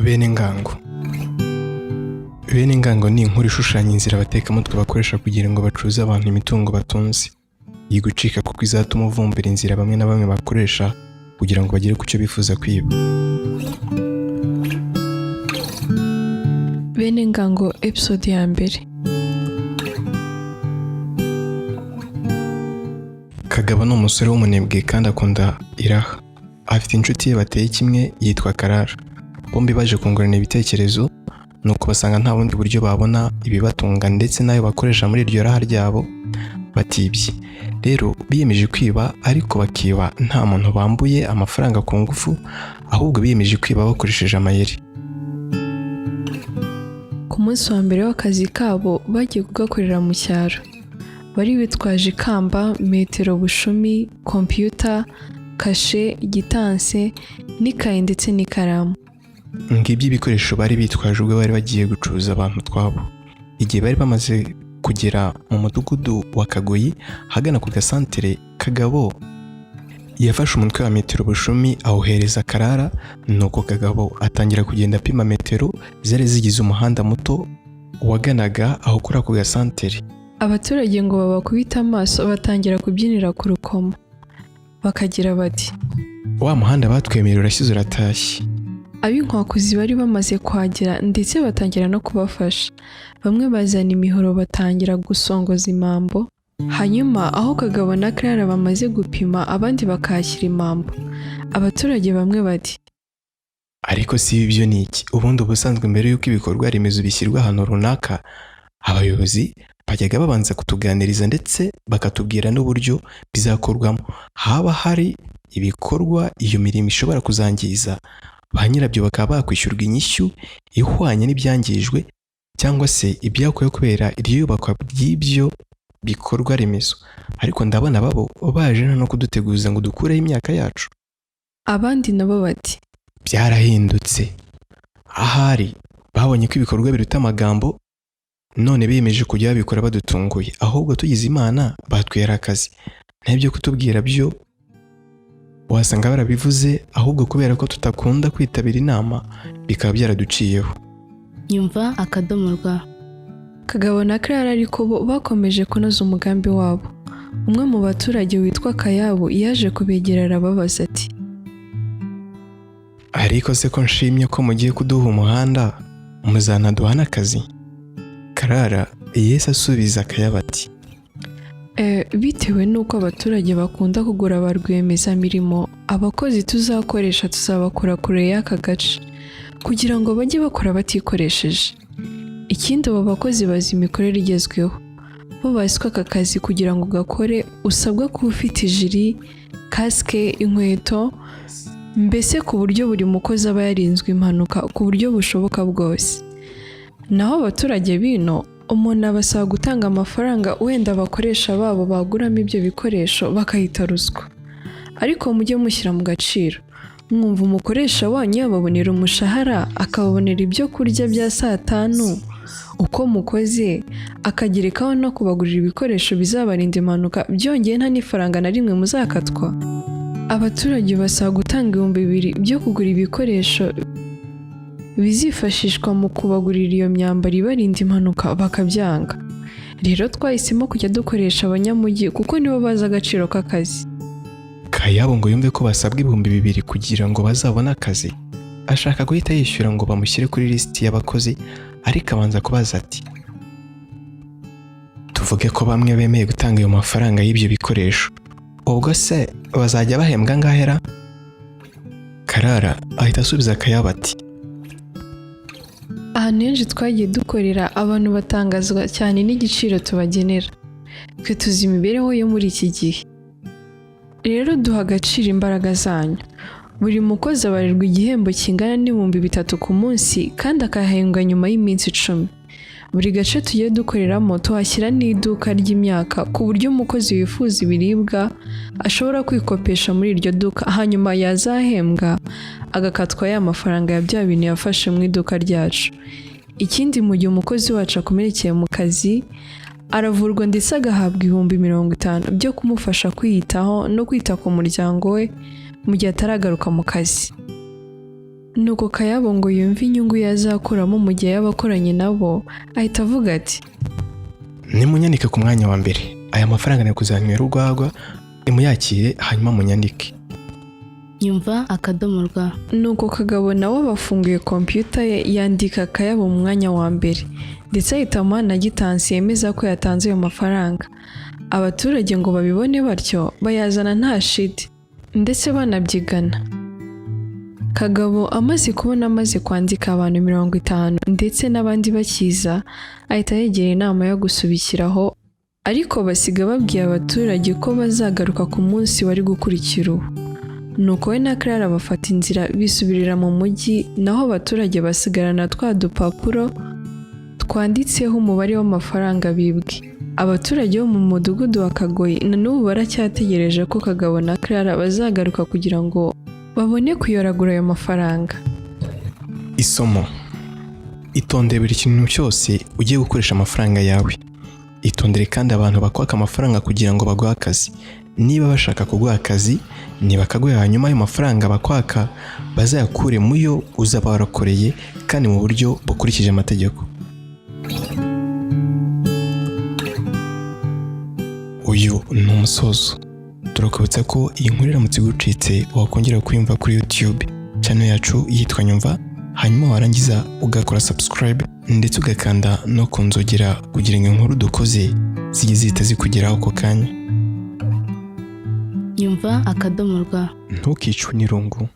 Bene Ngango. Bene Ngango ni inkuru ishushanya inzira abatekamutwe bakoresha kugira ngo bacuze abantu imitungo batunze. Iyi gucika kuko izatuma uvumbura inzira bamwe na bamwe bakoresha kugira ngo bagere ku cyo bifuza kwiba. Bene Ngango episode ya mbere. Kagabo ni umusore w'umunebwe kandi akunda iraha. Afite inshuti ye bateye kimwe yitwa Karara. Bombi baje kungurana ibitekerezo nuko basanga nta bundi buryo babona ibibatunga ndetse nayo bakoresha muri iryo raha ryabo batibye. Rero biyemeje kwiba ariko bakiba nta muntu bambuye amafaranga ku ngufu, ahubwo biyemeje kwiba bakoresheje amayeri. Ku munsi wa mbere w'akazi kabo bagiye kugakorera mu cyaro. Bari bitwaje ikamba, metero bushumi, computer, kashe, gitanse, n'ikaye ndetse n'ikaramu. Ngibyo ibikoresho bari bitwaje ubwo bari bagiye gucuza abantu twabo. Igihe bari bamaze kugera mu mudugudu wa Kagoyi hagana ku gasantere, Kagabo yafashe umutwe wa metero bushumi awuhereza Karara, nuko Kagabo atangira kugenda apima metero zari zigize umuhanda muto waganaga aho kuri ako gasantere. Abaturage ngo babakubita amaso batangira kubyinira ku rukoma. Bakagira bati, wa muhanda batwemerera urashyize uratashye. Ab'inkwakuzi bari bamaze kuhagera ndetse batangira no kubafasha. Bamwe bazana imihoro batangira gusongoza imambo. Hanyuma aho Kagabo na Karara bamaze gupima, abandi bakahashyira imambo. Abaturage bamwe bati, ariko si ibyo ni iki? Ubundi ubusanzwe mbere y'uko ibikorwa remezo bishyirwa ahantu runaka, abayobozi bajyaga babanza kutuganiriza ndetse bakatubwira n'uburyo bizakorwamo. Haba hari ibikorwa iyo mirimo ishobora kuzangiza, ba nyirabyo bakaba bakwishyurwa inyishyu ihwanye n'ibyangijwe cyangwa se ibyakuwe kubera iryubakwa ry'ibyo bikorwa remezo. Ariko ndabona babo baje no kuduteguza ngo dukureho imyaka yacu. Abandi nabo bati, byarahindutse. Ahari babonye ko ibikorwa biruta amagambo, none biyemeje kujya babikora badutunguye, ahubwo tugize Imana batwera akazi. Ntabyo kutubwira byo wasanga barabivuze, ahubwo kubera ko tutakunda kwitabira inama bikaba byaraduciyeho. Nyumva akadomorwa. Kagabo na Karara ariko bo bakomeje kunoza umugambi wabo. Umwe mu baturage witwa Kayabo yaje kubegera arababaza ati, ariko se ko nshimye ko mugiye kuduha umuhanda, muzanaduha n'akazi? Karara Yesu asubiza Kayabo ati, bitewe n'uko abaturage bakunda kugura ba rwiyemezamirimo, abakozi tuzakoresha tuzabakora kure y'aka gace kugira ngo bajye bakora batikoresheje. Ikindi abo bakozi bazi imikorere igezweho. Bo bazi ko aka kazi kugira ngo gakore usabwa kuba ufite ijiri, kasike, inkweto, mbese ku buryo buri mukozi aba yarinzwe impanuka ku buryo bushoboka bwose. Naho abaturage bino, umuntu abasaba gutanga amafaranga wenda abakoresha babo baguramo ibyo bikoresho bakahita ruswa. Ariko mujye mushyira mu gaciro. Mwumva umukoresha wanyu yababonera umushahara, akababonera ibyo kurya bya saa tanu uko mukoze, akagerekaho no kubagurira ibikoresho bizabarinda impanuka, byongeye nta n'ifaranga na rimwe muzakatwa. Abaturage basaba gutanga 2,000 byo kugura ibikoresho bizifashishwa mu kubagurira iyo myambaro ibarinda impanuka, bakabyanga. Rero twahisemo kujya dukoresha abanyamujyi kuko nibo bazi agaciro k'akazi. Kayabo ngo yumve ko basabwa 2,000 kugira ngo bazabone akazi. Ashaka guhita yishyura ngo bamushyire kuri lisiti y'abakozi, ariko abanza kubaza ati, tuvuge ko bamwe bemeye gutanga ayo mafaranga y'ibyo bikoresho, ubwo se bazajya bahembwa ngahera? Karara ahita asubiza Kayabo ati, ahantu henshi twagiye dukorera abantu batangazwa cyane n'igiciro tubagenera. Twe tuzi imibereho yo muri iki gihe. Rero duha agaciro imbaraga zanyu. Buri mukozi abarirwa igihembo kingana n'3,000 ku munsi kandi akahembwa nyuma y'iminsi 10. Buri gace tugiye dukoreramo tuhashyira n'iduka ry'imyaka ku buryo umukozi wifuza ibiribwa ashobora kwikopesha muri iryo duka, hanyuma yazahembwa agakatwa ya mafaranga ya bya bintu yafashe mu iduka ryacu. Ikindi, mu gihe umukozi wacu akomerekeye mu kazi, aravurwa ndetse agahabwa 50,000 byo kumufasha kwiyitaho no kwita ku muryango we mu gihe ataragaruka mu kazi. nuko Kayabo ngo yumve inyungu yazakuramo mu gihe y'abakoranye nabo ahita avuga ati nimunyandike ku mwanya wa mbere, aya mafaranga ni kuzanywera urwagwa, nimuyakire hanyuma munyandike. nyumva akadomo rwa. nuko Kagabo nawe bafunguye kompiyuta ye yandika Kayabo mu mwanya wa mbere ndetse ahitamo na gitansi yemeza ko yatanze ayo mafaranga. Abaturage ngo babibone batyo bayazana nta shiti ndetse banabyigana. Kagabo amaze kubona amaze kwandika abantu 50 ndetse n'abandi bakiza ahita yegera inama yo gusubikiraho, ariko basiga babwiye abaturage ko bazagaruka ku munsi wari gukurikira uwo. nuko we na Clara bafata inzira bisubirira mu mujyi, naho abaturage basigarana twa dupapuro twanditseho umubare w'amafaranga bibwe. Abaturage bo mu mudugudu wa Kagoyi na n'ubu baracyategereje ko Kagabo na Clara bazagaruka kugira ngo babone kuyoragura ayo mafaranga. Isomo: itondere buri kintu cyose ugiye gukoresha amafaranga yawe. Itondere kandi abantu bakwaka amafaranga kugira ngo baguhe akazi. Niba bashaka kuguha akazi, nibakaguha hanyuma ayo mafaranga bakwaka bazayakure mu yo uzaba warakoreye kandi mu buryo bukurikije amategeko. Uyu ni umusozo. Turakubutsa ko iyi nkuru iramutse igucitse wakongera kuyumva kuri YouTube channel yacu yitwa Nyumva, hanyuma warangiza ugakora subscribe ndetse ugakanda no kunzogera kugira ngo inkuru dukoze zijye zihita zikugeraho ako kanya. nyumva akadomo rwa. Ntukicwe n'irungu.